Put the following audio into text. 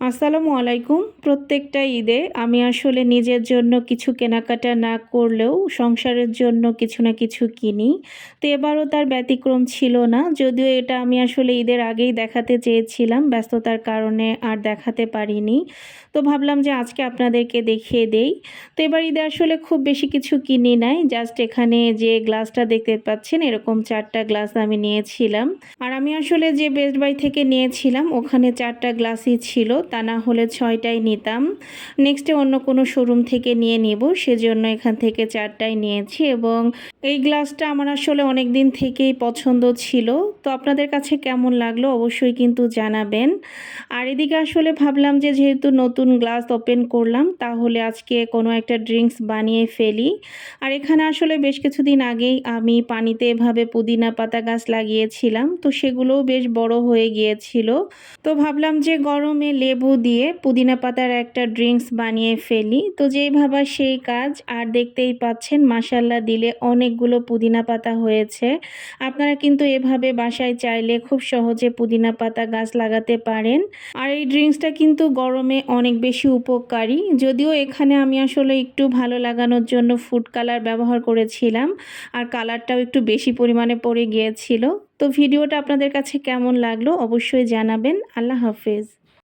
আসসালামু আলাইকুম। প্রত্যেকটা ঈদে আমি আসলে নিজের জন্য কিছু কেনাকাটা না করলেও সংসারের জন্য কিছু না কিছু কিনি। তো এবারও তার ব্যতিক্রম ছিল না। যদিও এটা আমি আসলে ঈদের আগেই দেখাতে চেয়েছিলাম, ব্যস্ততার কারণে আর দেখাতে পারিনি। তো ভাবলাম যে আজকে আপনাদেরকে দেখিয়ে দেই। তো এবার ঈদে আসলে খুব বেশি কিছু কিনি নাই। জাস্ট এখানে যে গ্লাসটা দেখতে পাচ্ছেন এরকম ৪ টা গ্লাস আমি নিয়েছিলাম। আর আমি আসলে যে বেস্ট বাই থেকে নিয়েছিলাম ওখানে ৪ টা গ্লাসই ছিল, তা না হলে ৬ টাই নিতাম। নেক্সটে অন্য কোনো শোরুম থেকে নিয়ে নিব, সেজন্য এখান থেকে ৪ টাই নিয়েছি এবং এই গ্লাসটা আমার আসলে অনেক দিন থেকেই পছন্দ ছিল। তো আপনাদের কাছে কেমন লাগলো অবশ্যই কিন্তু জানাবেন। আর এদিকে আসলে ভাবলাম যে যেহেতু নতুন গ্লাস ওপেন করলাম তাহলে আজকে কোনো একটা ড্রিঙ্কস বানিয়ে ফেলি। আর এখানে আসলে বেশ কিছুদিন আগেই আমি পানিতে এভাবে পুদিনা পাতা গাছ লাগিয়েছিলাম, তো সেগুলোও বেশ বড় হয়ে গিয়েছিল। তো ভাবলাম যে গরমে লেবু দিয়ে পুদিনা পাতার একটা ড্রিঙ্কস বানিয়ে ফেলি। তো যেই ভাবা সেই কাজ, আর দেখতেই পাচ্ছেন মাশাল্লাহ দিলে অনেকগুলো পুদিনা পাতা হয়েছে। আপনারা কিন্তু এভাবে বাসায় চাইলে খুব সহজে পুদিনা পাতা গাছ লাগাতে পারেন। আর এই ড্রিঙ্কসটা কিন্তু গরমে অনেক বেশি উপকারী। যদিও এখানে আমি আসলে একটু ভালো লাগানোর জন্য ফুড কালার ব্যবহার করেছিলাম, আর কালারটাও একটু বেশি পরিমাণে পড়ে গিয়েছিল। তো ভিডিওটা আপনাদের কাছে কেমন লাগলো অবশ্যই জানাবেন। আল্লাহ হাফেজ।